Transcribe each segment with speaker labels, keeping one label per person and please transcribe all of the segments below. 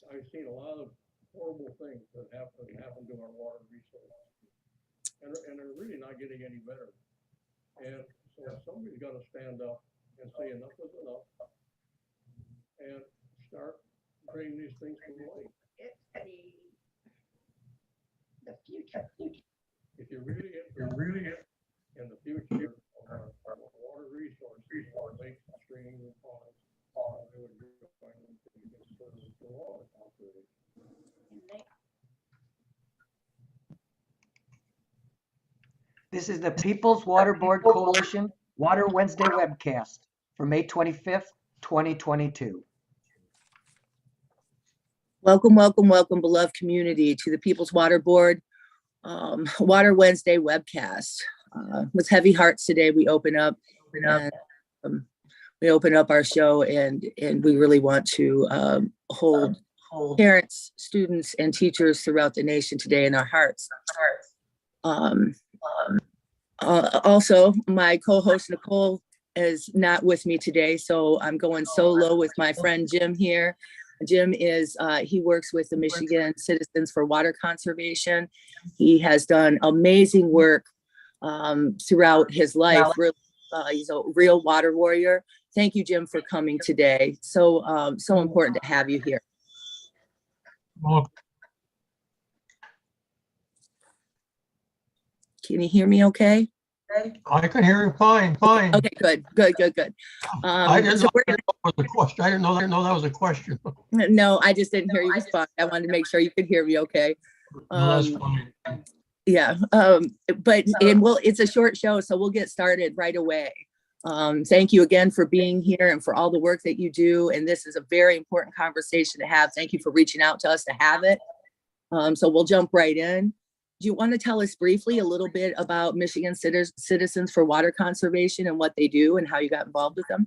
Speaker 1: I've seen a lot of horrible things that happen to our water resources, and they're really not getting any better. And so somebody's got to stand up and say enough is enough, and start bringing these things to light.
Speaker 2: It's the future.
Speaker 1: If you're really interested in the future of our water resources, our lakes, streams, and ponds, I would join them to get started for water conservation.
Speaker 2: And they
Speaker 3: This is the People's Water Board Coalition Water Wednesday webcast for May 25th, 2022.
Speaker 4: Welcome, welcome, welcome, beloved community, to the People's Water Board Water Wednesday webcast. With heavy hearts today, we open up our show, and we really want to hold parents, students, and teachers throughout the nation today in our hearts. Also, my co-host Nicole is not with me today, so I'm going solo with my friend Jim here. Jim he works with the Michigan Citizens for Water Conservation. He has done amazing work throughout his life. Really, he's a real water warrior. Thank you, Jim, for coming today. So important to have you here.
Speaker 5: Well,
Speaker 4: Can you hear me okay?
Speaker 5: I can hear you fine.
Speaker 4: Okay, good.
Speaker 5: I didn't
Speaker 4: so
Speaker 5: know that was a question. I didn't know that was a question.
Speaker 4: No, I just didn't hear you respond. I wanted to make sure you could hear me okay.
Speaker 5: No, that's fine.
Speaker 4: Yeah, it's a short show, so we'll get started right away. Thank you again for being here and for all the work that you do. And this is a very important conversation to have. Thank you for reaching out to us to have it. So we'll jump right in. Do you want to tell us briefly a little bit about Michigan Citizens for Water Conservation and what they do and how you got involved with them?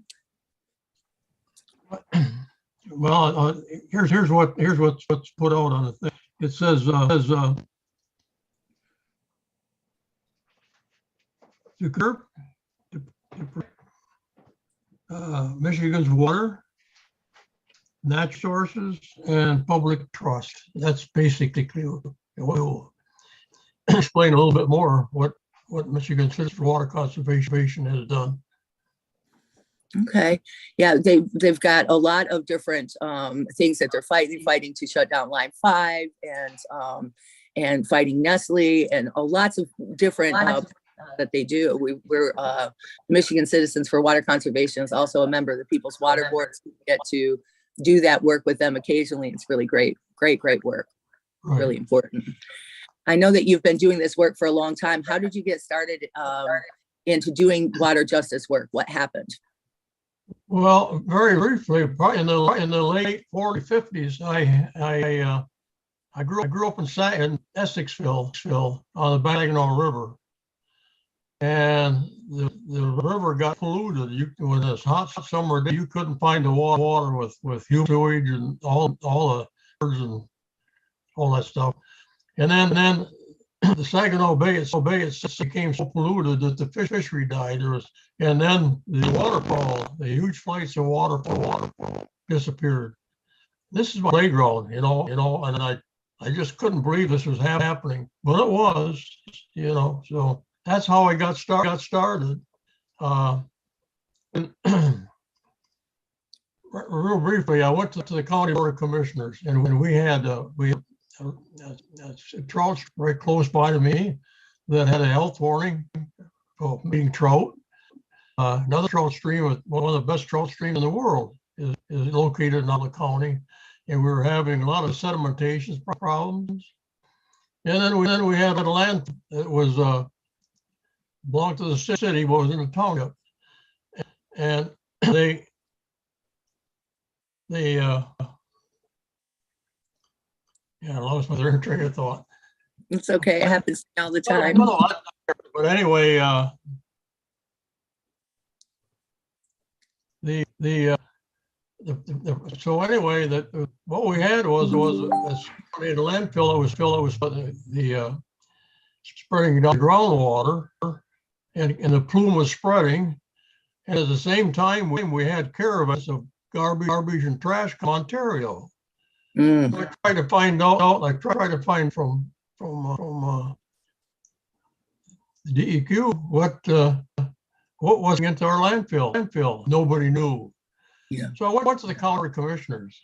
Speaker 5: Well, here's what's put out on the thing. It says to curb Michigan's water, natural sources, and public trust. That's basically we'll explain a little bit more what Michigan Citizens for Water Conservation has done.
Speaker 4: Okay, yeah, they've got a lot of different things that they're fighting to shut down Line 5 and fighting Nestle and lots of different that they do. We're Michigan Citizens for Water Conservation is also a member of the People's Water Board. So we get to do that work with them occasionally. It's really great work.
Speaker 5: Right.
Speaker 4: Really important. I know that you've been doing this work for a long time. How did you get started into doing water justice work? What happened?
Speaker 5: Well, very briefly, probably in the late 40s, 50s, I grew up in Essexville on the Saginaw River, and the river got polluted. When this hot summer day, you couldn't find the water with human sewage and all the birds and all that stuff. And then the Saginaw Bay itself became so polluted that the fishery died. And then the huge flights of waterfall disappeared. This is my playground, and I just couldn't believe this was happening, but it was, so that's how I got started. Real briefly, I went to the County Board of Commissioners, and we had a trout right close by to me that had a health warning for eating trout. Another trout stream, one of the best trout streams in the world, is located in Allen County, and we were having a lot of sedimentation problems. And then we had a land that was belonged to the city, but was in the township, and they I lost my train of thought.
Speaker 4: It's okay. It happens all the time.
Speaker 5: But anyway, what we had was a landfill that was the spreading down groundwater, and the plume was spreading, and at the same time we had caravans of garbage and trash from Ontario.
Speaker 4: Mm,
Speaker 5: I tried to find out, I tried to find from DEQ what was into our landfill. Nobody knew.
Speaker 4: yeah.
Speaker 5: So I went to the county commissioners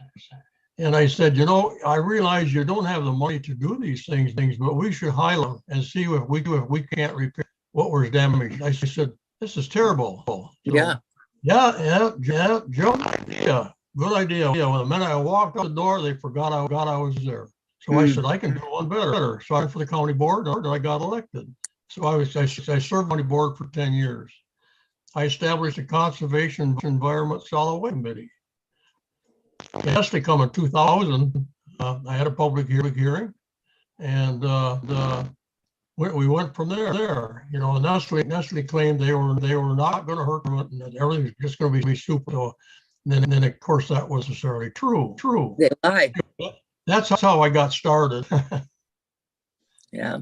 Speaker 5: and I said, I realize you don't have the money to do these things, but we should hire them and see if we can't repair what was damaged. I said, this is terrible. So,
Speaker 4: Yeah.
Speaker 5: yeah, Joe, yeah, good idea. Yeah, well, the minute I walked out the door, they forgot I was there. So I said, I can do one better. So I went for the county board and I got elected. So I served on the board for 10 years. I established a conservation environment solid waste committee. It has to come in 2000. I had a public hearing, and we went from there. Nestle claimed they were not going to hurt them, and that everything's just going to be super. So then of course that wasn't necessarily true.
Speaker 4: They lie.
Speaker 5: That's how I got started.
Speaker 4: Yeah.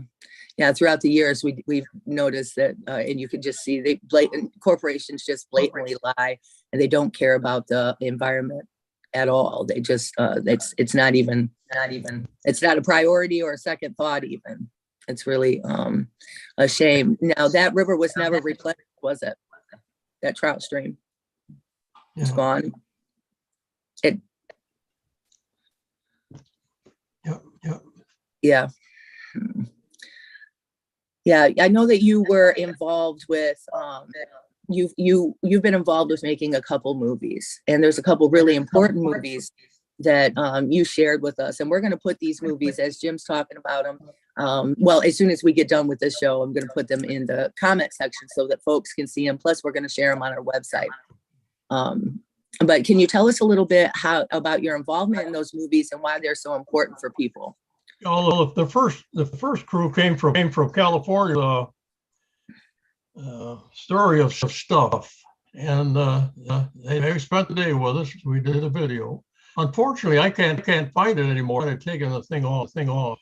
Speaker 4: Yeah. Throughout the years, we've noticed that, and you can just see the blatant corporations just blatantly lie, and they don't care about the environment at all. They just, it's not it's not a priority or a second thought even. It's really a shame. Now that river was never replenished, was it? That trout stream. It's
Speaker 5: Yeah.
Speaker 4: gone.
Speaker 5: Yep.
Speaker 4: Yeah. Yeah, I know that you were involved with, you've been involved with making a couple movies, and there's a couple really important movies that you shared with us, and we're going to put these movies, as Jim's talking about them. Well, as soon as we get done with this show, I'm going to put them in the comment section so that folks can see them. Plus, we're going to share them on our website. But can you tell us a little bit about your involvement in those movies and why they're so important for people?
Speaker 5: Although the first crew came from California, story of stuff, and they spent the day with us. We did a video. Unfortunately, I can't find it anymore. I've taken the thing off.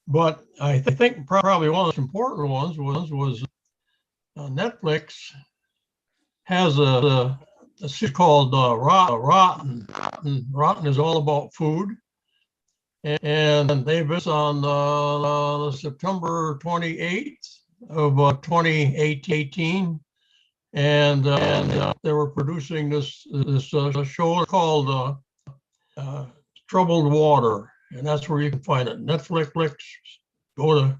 Speaker 5: But I think probably one of the important ones was Netflix has a series called Rotten. Rotten is all about food. And they based on September 28th of 2018, and they were producing this show called Troubled Water, and that's where you can find it. Netflix. Go to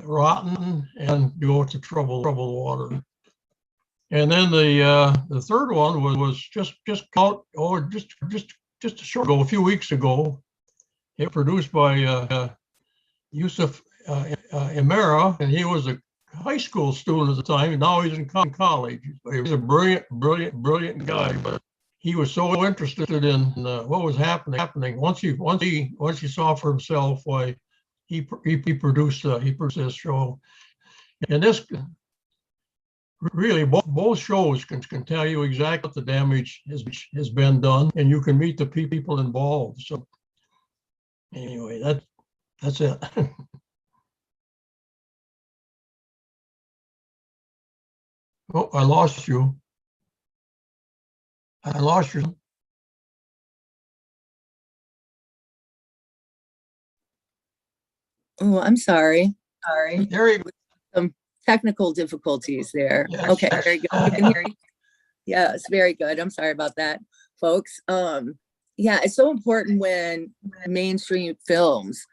Speaker 5: Rotten and go to Troubled Water. And then the third one was just out just a short ago, a few weeks ago. It produced by Yusuf Emera, and he was a high school student at the time, and now he's in college. But he was a brilliant guy. But he was so interested in what was happening. Once he saw for himself why he produced this show, and this. Really, both shows can tell you exactly what the damage has been done, and you can meet the people involved. So anyway, that's it. Oh, I lost you.
Speaker 4: Oh, I'm sorry.
Speaker 5: There you go.
Speaker 4: Some technical difficulties there.
Speaker 5: Yes.
Speaker 4: Okay, very good. I can hear you. Yes, very good. I'm sorry about that, folks. Yeah, it's so important when mainstream films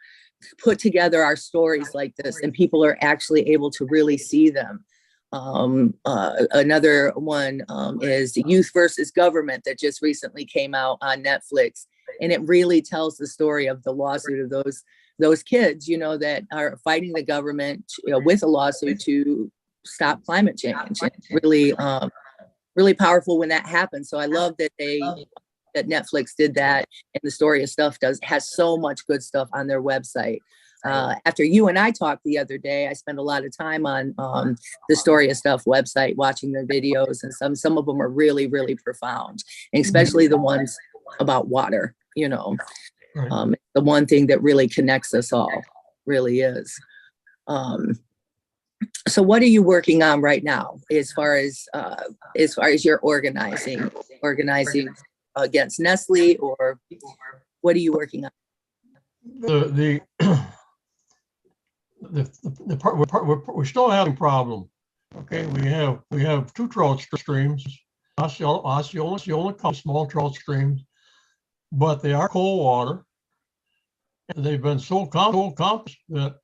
Speaker 4: put together our stories like this and people are actually able to really see them. Another one is Youth versus Government that just recently came out on Netflix, and it really tells the story of the lawsuit of those kids, that are fighting the government with a lawsuit to stop climate change. And it's really, really powerful when that happens. So I love that that Netflix did that, and the Story of Stuff has so much good stuff on their website. After you and I talked the other day, I spent a lot of time on the Story of Stuff website, watching their videos, and some of them are really, really profound, and especially the ones about water.
Speaker 5: Right.
Speaker 4: The one thing that really connects us all, really is. So what are you working on right now as far as your organizing against Nestle, or what are you working on?
Speaker 5: The part we're still having a problem. Okay, we have two trout streams, Osceola, small trout streams, but they are cold water. And they've been so compact that,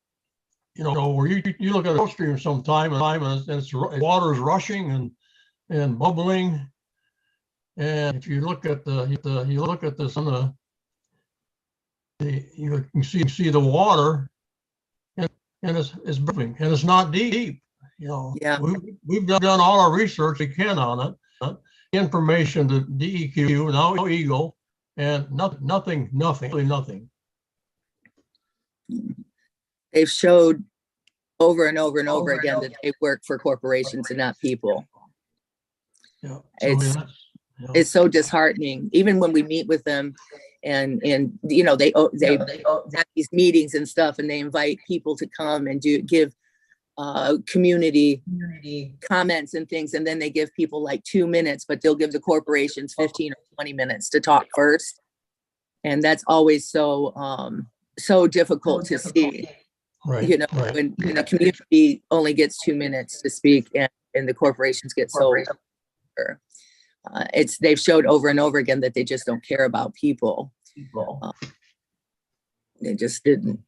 Speaker 5: where you look at a stream sometime and it's water is rushing and bubbling. And if you look at this on you can see the water and it's bubbling and it's not deep.
Speaker 4: Yeah.
Speaker 5: We've done all our research we can on it. Information to DEQ, now Eagle, and nothing.
Speaker 4: They've showed over and over and over again that they work for corporations and not people.
Speaker 5: Yeah.
Speaker 4: It's so disheartening, even when we meet with them and they have these meetings and stuff, and they invite people to come and give community comments and things, and then they give people like 2 minutes, but they'll give the corporations 15 or 20 minutes to talk first. And that's always so difficult to see.
Speaker 5: Right.
Speaker 4: When the community only gets 2 minutes to speak and the corporations get so they've showed over and over again that they just don't care about people. They just didn't.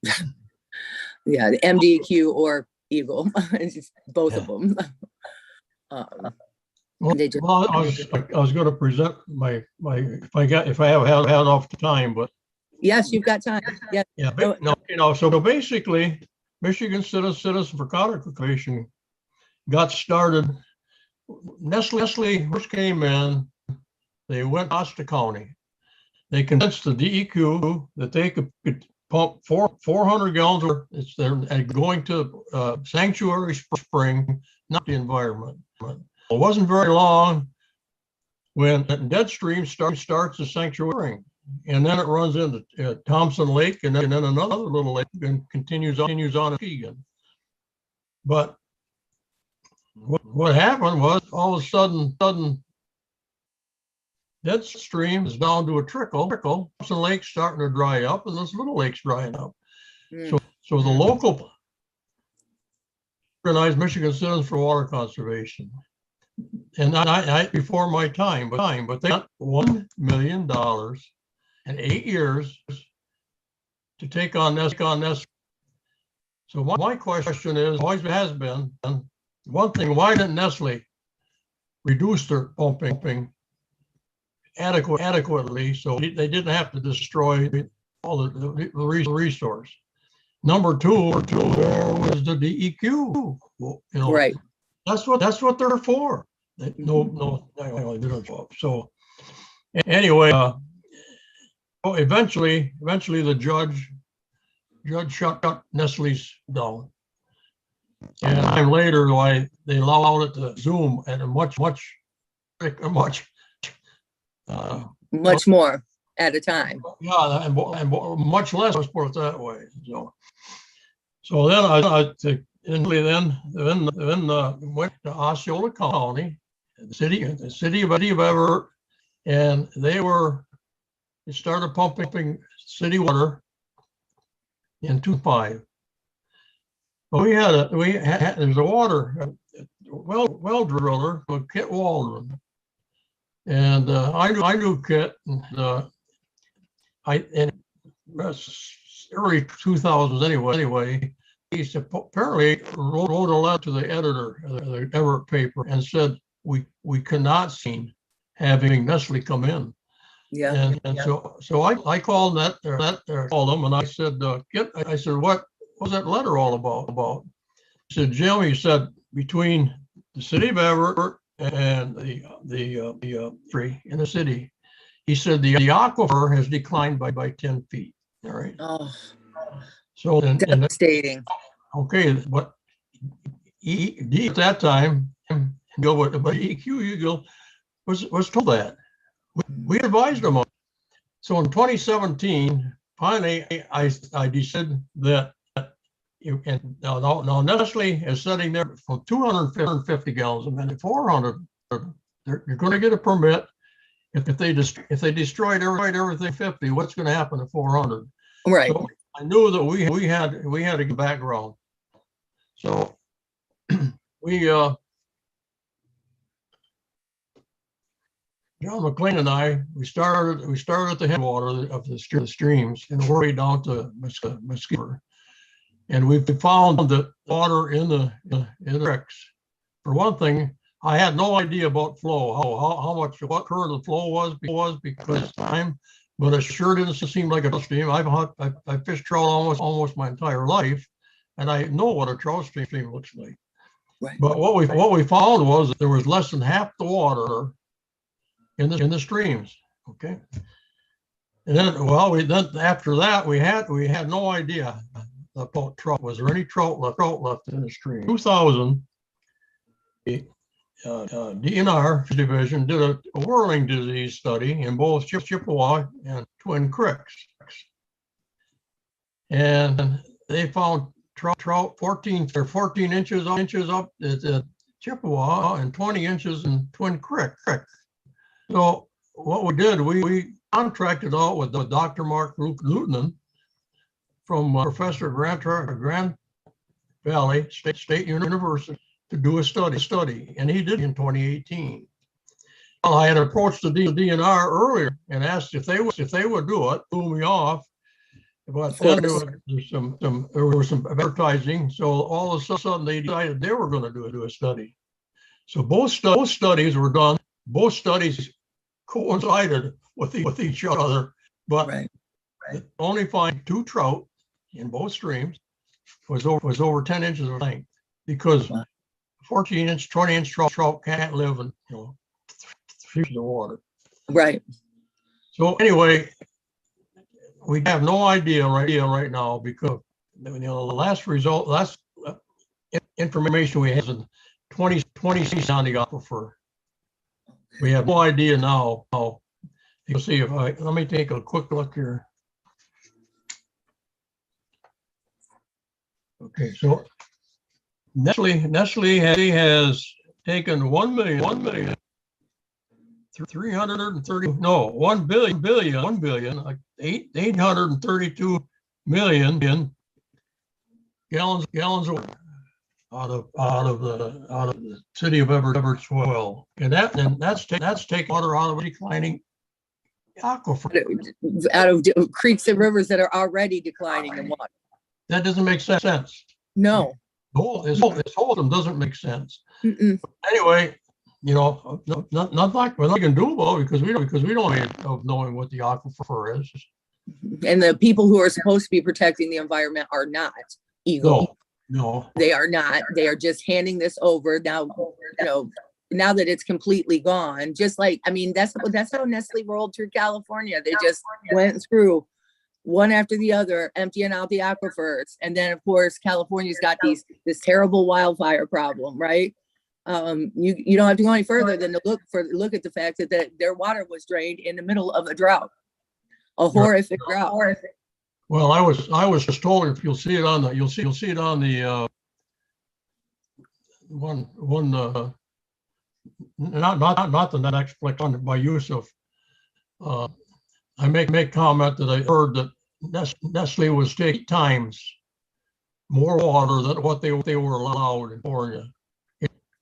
Speaker 4: Yeah, the MDQ or Eagle, both of them.
Speaker 5: I was going to present my if I have enough time, but
Speaker 4: yes, you've got time. Yeah.
Speaker 5: Yeah, but, so basically, Michigan Citizen for Conservation got started. Nestle first came in, they went across the county. They convinced the DEQ that they could pump 400 gallons. They're going to sanctuary spring, not the environment. It wasn't very long when dead stream starts the sanctuary. And then it runs into Thompson Lake, and then another little lake, and continues on to Keegan. But what happened was, all of a sudden, that stream is down to a trickle. Thompson Lake's starting to dry up, and this little lake's drying up. So the local organized Michigan Citizens for Water Conservation, and I before my time, but they got $1 million in 8 years to take on this. So my question is, always has been, one thing, why didn't Nestle reduce their pumping adequately so they didn't have to destroy all the resource? Number two, where was the DEQ?
Speaker 4: Right.
Speaker 5: That's what they're for. No, so anyway, eventually the judge shut Nestle's down. And time later, why they allowed it to zoom at a much more
Speaker 4: at a time.
Speaker 5: Yeah, and much less. Let's put it that way. So then I went to Osceola County, the city of Everett, and they started pumping city water in 2005. But there's a water well driller, Kit Waldron, and I knew Kit, and in early 2000s anyway. He apparently wrote a letter to the editor of the Everett paper and said we cannot see having Nestle come in.
Speaker 4: Yeah.
Speaker 5: And so I called called him, and I said, what was that letter all about? He said, Jim, he said, between the city of Everett and the tree in the city, he said the aquifer has declined by 10 feet. All right.
Speaker 4: Oh,
Speaker 5: so
Speaker 4: devastating.
Speaker 5: Okay, but at that time, EQ Eagle was told that. We advised them on it. So in 2017, finally, I decided that now Nestle is setting there from 250 gallons a minute, 400. You're going to get a permit, if they destroyed everything 50, what's going to happen to 400?
Speaker 4: Right.
Speaker 5: So I knew that we had a background. So we John McLean and I, we started at the headwater of the streams and worked down to Mesquite. And we found that water in the creeks. For one thing, I had no idea about flow, how much, what current the flow was because of time, but it sure didn't seem like a stream. I fished trout almost my entire life, and I know what a trout stream looks like.
Speaker 4: Right.
Speaker 5: But what we found was that there was less than half the water in the streams. Okay. And then after that we had no idea about trout. Was there any trout left in the stream? 2000, DNR division did a whirling disease study in both Chippewa and Twin Creeks, and they found trout 14 inches up at Chippewa and 20 inches in Twin Creek. So what we did, we contracted out with Dr. Mark Lutenin from Professor Grand Valley State University to do a study, and he did it in 2018. Well, I had approached the DNR earlier and asked if they would do it, blew me off. But then there was some advertising, so all of a sudden they decided they were going to do a study. So both studies were done. Both studies coincided with each other, but
Speaker 4: Right.
Speaker 5: only find 2 trout in both streams was over 10 inches of length, because 14-inch, 20-inch trout can't live in 3 feet of water.
Speaker 4: Right.
Speaker 5: So anyway, we have no idea right now, because the last information we have is in 20 on the aquifer. We have no idea now. You'll see if let me take a quick look here. Okay, so Nestle has taken 1 billion, like 832 million gallons of water out of the city of Everett's well, and that's taking water out of a declining aquifer.
Speaker 4: Out of creeks and rivers that are already declining in water.
Speaker 5: That doesn't make sense.
Speaker 4: No.
Speaker 5: This whole thing doesn't make sense.
Speaker 4: Mm-mm.
Speaker 5: Anyway, not like we can do about it, because we don't know knowing what the aquifer is.
Speaker 4: And the people who are supposed to be protecting the environment are not Eagle.
Speaker 5: No.
Speaker 4: They are not. They are just handing this over now. Now that it's completely gone, just like, I mean, that's how Nestle rolled through California. They just went through one after the other, emptying out the aquifers. And then of course, California's got this terrible wildfire problem, right? You don't have to go any further than to look at the fact that their water was drained in the middle of a drought, a horrific drought.
Speaker 5: Well, I was just told, if you'll see it on the not the Netflix one, by Yusuf. I make comment that I heard that Nestle was taking times more water than what they were allowed in California.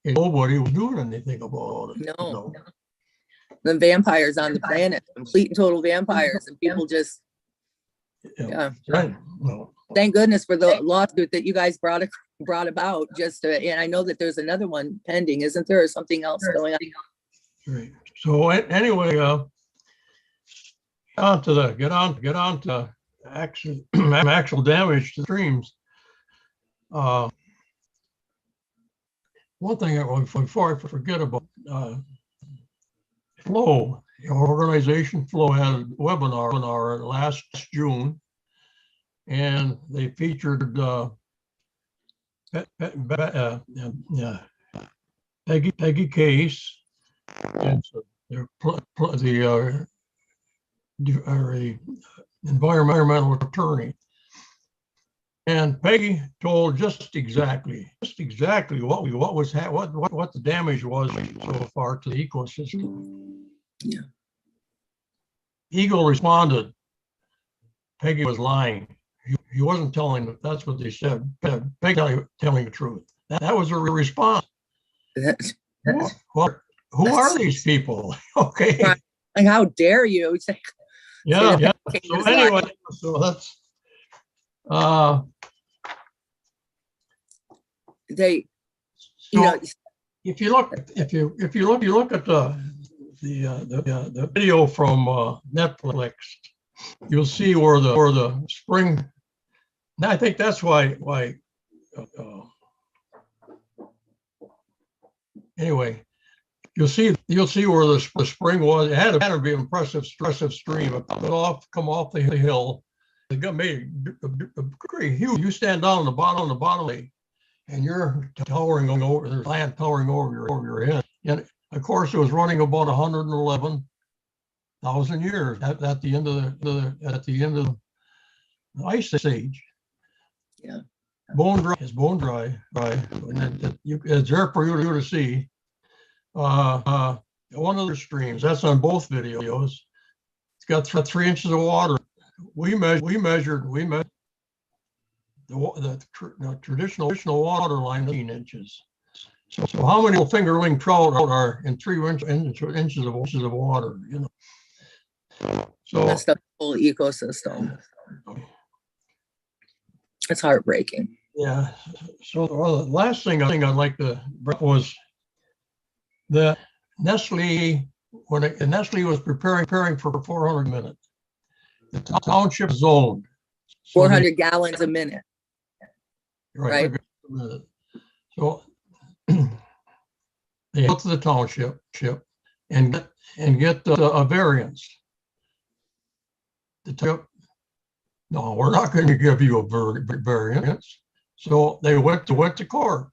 Speaker 5: Nobody was doing anything about it.
Speaker 4: No. The vampires on the planet, complete and total vampires, and people just, yeah.
Speaker 5: Right. No.
Speaker 4: Thank goodness for the lawsuit that you guys brought about. And I know that there's another one pending, isn't there, or something else going on?
Speaker 5: Right. So anyway, get on to actual damage to streams. One thing before I forget about Flow, organization Flow had a webinar last June, and they featured Peggy Case, and the environmental attorney. And Peggy told just exactly what the damage was so far to the ecosystem.
Speaker 4: Yeah.
Speaker 5: Eagle responded, Peggy was lying. He wasn't telling them. That's what they said. Peggy telling the truth. That was her response. Who are these people? Okay.
Speaker 4: Right. Like, how dare you?
Speaker 5: Yeah.
Speaker 4: Say
Speaker 5: So anyway, so that's
Speaker 4: they,
Speaker 5: so
Speaker 4: you know,
Speaker 5: if you look at the video from Netflix, you'll see where the spring. And I think that's why anyway, you'll see where the spring was. It had to be an impressive stream. It come off the hill. It got made great huge. You stand down on the bottom, and you're towering over. There's land towering over your head. And of course, it was running about 111,000 years at the end of the ice age.
Speaker 4: Yeah.
Speaker 5: Bone dry, and it's there for you to see. One of the streams, that's on both videos. It's got 3 inches of water. We measured the traditional water line, 18 inches. So how many fingerling trout are in 3 inches of water? You know. So
Speaker 4: that's the whole ecosystem. It's heartbreaking.
Speaker 5: Yeah. So the last thing I'd like to bring was that Nestle, when Nestle was preparing for 400 minutes, the township zoned. So
Speaker 4: 400 gallons a minute.
Speaker 5: right. So they go to the township and get a variance. The township, no, we're not going to give you a variance. So they went to court.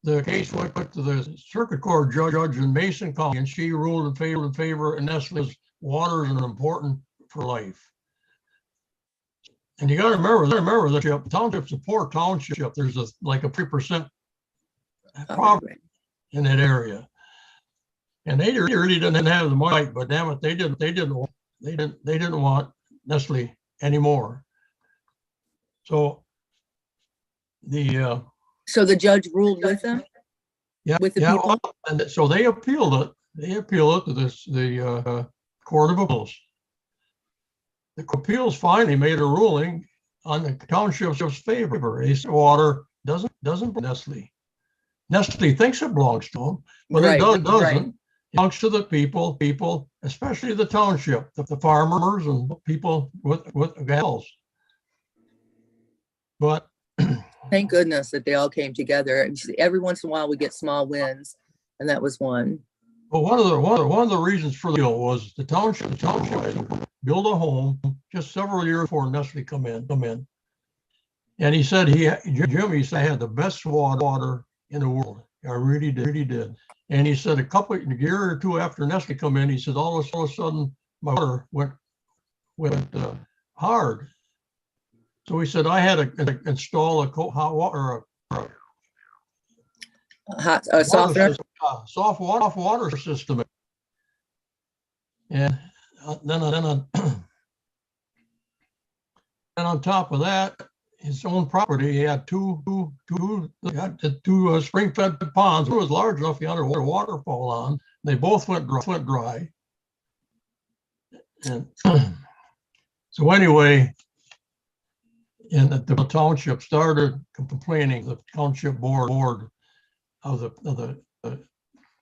Speaker 5: The case went to the circuit court judge in Mason County, and she ruled in favor of Nestle's water is important for life. And you got to remember the township's a poor township. There's like a 3% poverty in that area, and they really didn't have the money. But damn it, they didn't want Nestle anymore. So the
Speaker 4: judge ruled with them.
Speaker 5: Yeah,
Speaker 4: with the people.
Speaker 5: And so they appealed it. They appealed it to the Court of Appeals. The appeals finally made a ruling on the township's favor. They said water doesn't Nestle. Nestle thinks it belongs to them, but it doesn't. Right. It belongs to the people, especially the township, the farmers and people with gals. But
Speaker 4: thank goodness that they all came together. Every once in a while we get small wins, and that was one.
Speaker 5: Well, one of the reasons for the deal was the township built a home just several years before Nestle come in, and he said Jim I had the best water in the world. I really did. And he said a year or two after Nestle come in, he said all of a sudden my water went hard. So he said I had to install a hot water
Speaker 4: softener.
Speaker 5: Soft water system. And then on top of that, his own property, he had two spring-fed ponds. It was large enough he had a waterfall on. They both went dry. And so anyway, and the township started complaining. The township board of the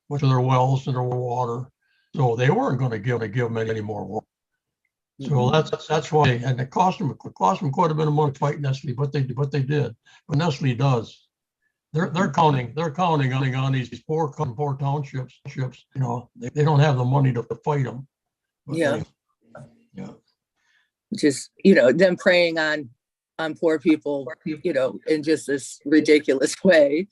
Speaker 5: which of their wells and their water, so they weren't going to give them any more water. So that's why, and it cost them quite a bit of money to fight Nestle, but they did. But Nestle does. They're counting on these poor townships. You know, they don't have the money to fight them.
Speaker 4: Yeah. Just them preying on poor people, in just this ridiculous way.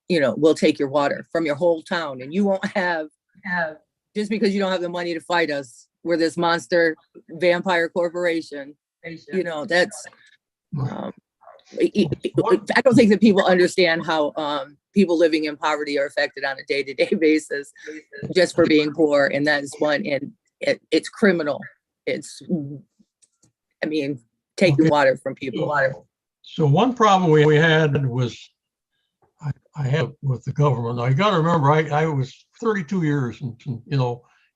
Speaker 4: We'll take your water from your whole town, and you won't have just because you don't have the money to fight us. We're this monster vampire corporation. That's. I don't think that people understand how people living in poverty are affected on a day-to-day basis just for being poor, and that is one. And it's criminal. It's, I mean, taking
Speaker 5: Okay.
Speaker 4: water from people.
Speaker 5: So one problem we had was I had with the government. I got to remember, I was 32 years in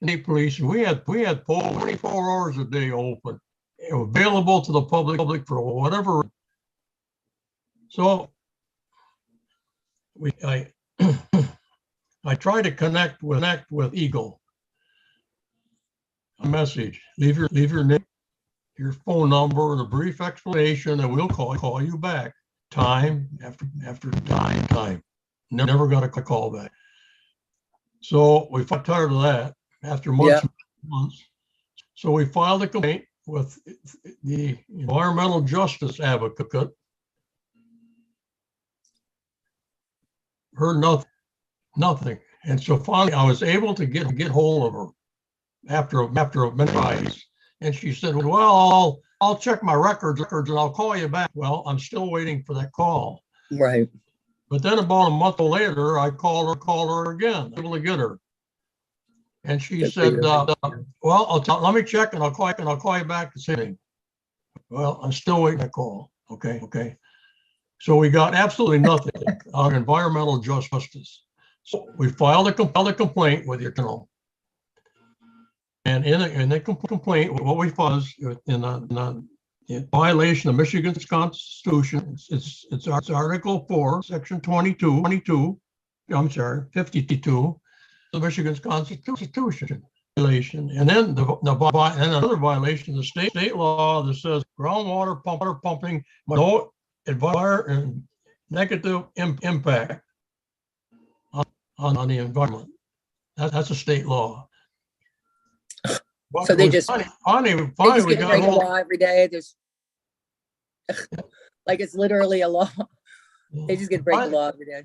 Speaker 5: state police, and we had polls 24 hours a day open, available to the public for whatever. So I I tried to connect with Eagle. A message: leave your name, your phone number, and a brief explanation, and we'll call you back. Time after time. Never got a call back. So we got tired of that after months. So we filed a complaint with the environmental justice advocate. Heard nothing. And so finally I was able to get hold of her after many tries. And she said, well, I'll check my records and I'll call you back. Well, I'm still waiting for that call.
Speaker 4: Right.
Speaker 5: But then about a month later, I called her again, able to get her. And she
Speaker 4: Good for
Speaker 5: said,
Speaker 4: you.
Speaker 5: well, let me check and I'll call you back this evening. Well, I'm still waiting a call. Okay. So we got absolutely nothing on environmental justice. So we filed a complaint with your channel. And in the complaint, what we filed is in violation of Michigan's Constitution. It's Article 4, Section 52, 52, the Michigan's Constitution violation. And then another violation of the state law that says groundwater pumping, no negative impact on the environment. That's a state law.
Speaker 4: So they just
Speaker 5: finally
Speaker 4: they
Speaker 5: we
Speaker 4: just get
Speaker 5: got
Speaker 4: break a
Speaker 5: hold.
Speaker 4: law every day. There's like it's literally a law. They just get break the law every day.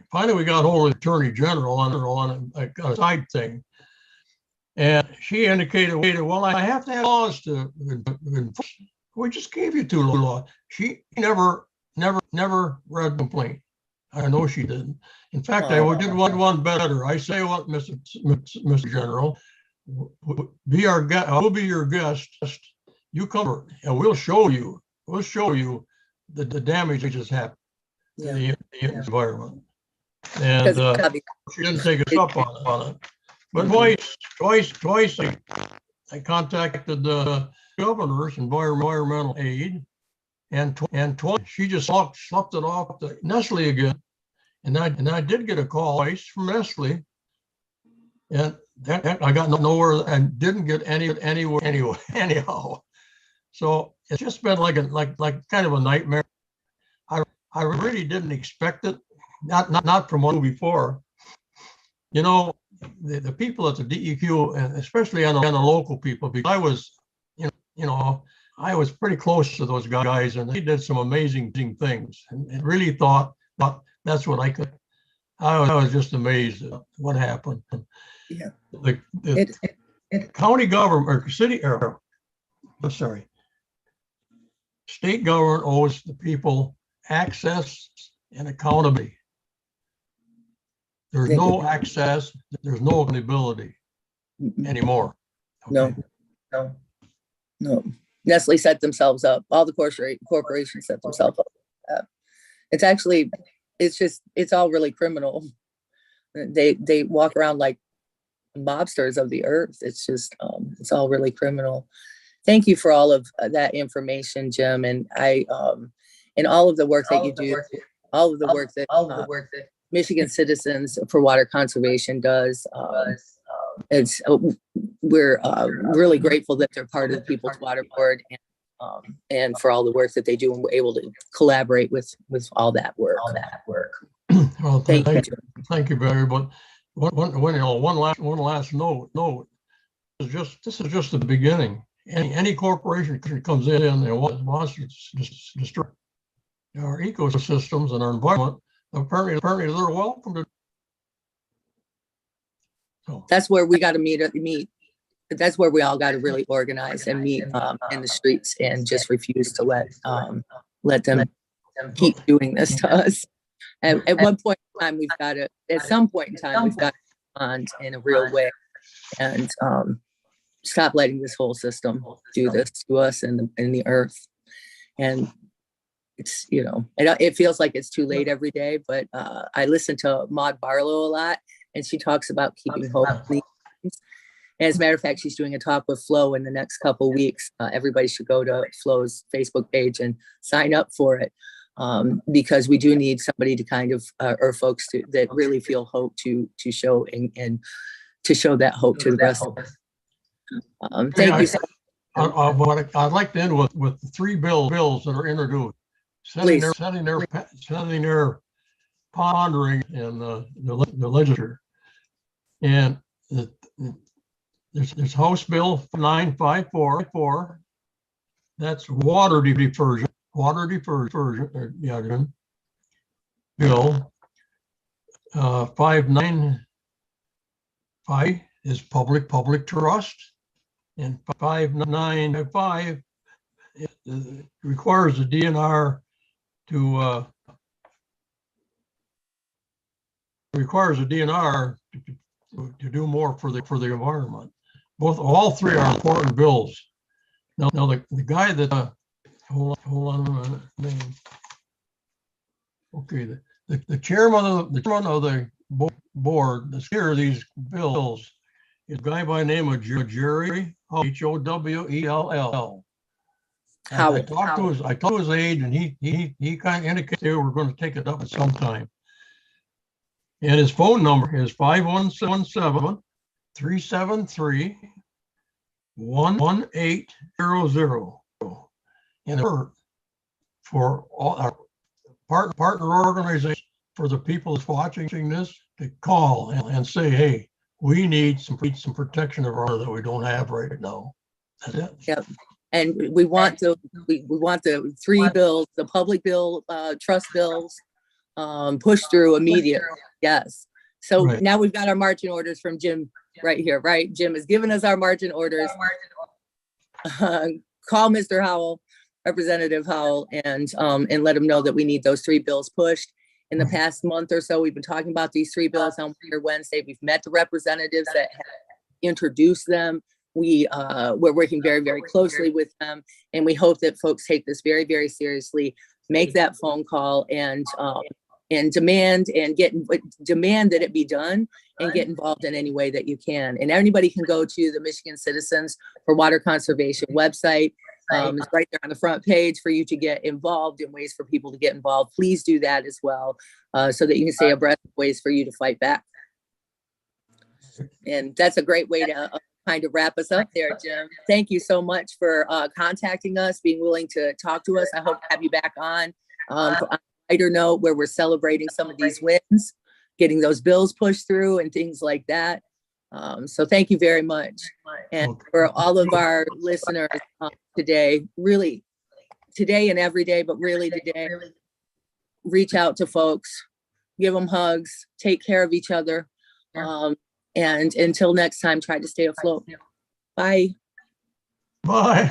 Speaker 5: Finally, we got hold of the Attorney General on a side thing, and she indicated, well, I have to have laws to enforce. We just gave you 2 laws. She never read the complaint. I know she didn't. In fact, I did one better. I say, what, Mr. General, be our guest. We'll be your guest. You come and we'll show you the damage that just happened to the environment. And she didn't take us up on it. But twice I contacted the governor's environmental aid, and twice she just sloughed it off to Nestle again. And I did get a call twice from Nestle, and that I got nowhere and didn't get anywhere anyhow. So it's just been like kind of a nightmare. I really didn't expect it, not from one before. You know, the people at the DEQ, and especially on the local people, because I was, I was pretty close to those guys, and they did some amazing things, and really thought that's what I could. I was just amazed at what happened.
Speaker 4: Yeah.
Speaker 5: The county government or city, or I'm sorry, state government owes the people access and accountability. There's no access, there's no accountability anymore. Okay?
Speaker 4: No. Nestle set themselves up. All the corporations set themselves up. It's all really criminal. They walk around like mobsters of the earth. It's just, it's all really criminal. Thank you for all of that information, Jim. And and all of the work that you do, all of the work that Michigan Citizens for Water Conservation does. We're really grateful that they're part of the People's Water Board, and for all the work that they do, and we're able to collaborate with all that work.
Speaker 5: Well,
Speaker 4: Thank you.
Speaker 5: thank you, Barry. But one last note. This is just the beginning. Any corporation comes in and wants to destroy our ecosystems and our environment. Apparently they're welcome to. So
Speaker 4: That's where we got to meet. That's where we all got to really organize and meet in the streets, and just refuse to let them keep doing this to us. At some point in time, we've got to respond in a real way. And stop letting this whole system do this to us and the earth. And it's, you know, it feels like it's too late every day, but I listen to Maud Barlow a lot, and she talks about keeping hope. As a matter of fact, she's doing a talk with Flo in the next couple weeks. Everybody should go to Flo's Facebook page and sign up for it, because we do need somebody to kind of, or folks that really feel hope to show and to show that hope to the rest of us. Thank you so much.
Speaker 5: What I'd like to end with the three bills that are introduced. Sitting there pondering in the legislature. And there's House Bill 954. That's water diversion. Bill 595 is public trust, and 595 requires the DNR to do more for the environment. All three are important bills. Now the guy that hold on a minute, name. Okay, the chairman of the board, the steer of these bills, is a guy by the name of Jerry Howell. I talked to his aide, and he kind of indicated they were going to take it up at some time. And his phone number is 517-373-1800. And for all our partner organizations, for the people that's watching this, to call and say, hey, we need some protection of our that we don't have right now. That's it.
Speaker 4: Yep. And we want the three bills, the public bill, trust bills, pushed through immediately. Yes. So
Speaker 5: Right.
Speaker 4: Now we've got our marching orders from Jim right here, right? Jim has given us our marching orders. Call Mr. Howell, Representative Howell, and let him know that we need those three bills pushed. In the past month or so, we've been talking about these three bills on Wednesday. We've met the representatives that have introduced them. We're working very, very closely with them, and we hope that folks take this very, very seriously. Make that phone call and demand that it be done, and get involved in any way that you can. And anybody can go to the Michigan Citizens for Water Conservation website. It's right there on the front page for you to get involved, in ways for people to get involved. Please do that as well, so that you can stay abreast of ways for you to fight back. And that's a great way to kind of wrap us up there, Jim. Thank you so much for contacting us, being willing to talk to us. I hope to have you back on a lighter note, where we're celebrating some of these wins, getting those bills pushed through and things like that. So thank you very much. And for all of our listeners today, really today and every day, but really today, reach out to folks, give them hugs, take care of each other. And until next time, try to stay afloat. Bye.
Speaker 5: Bye.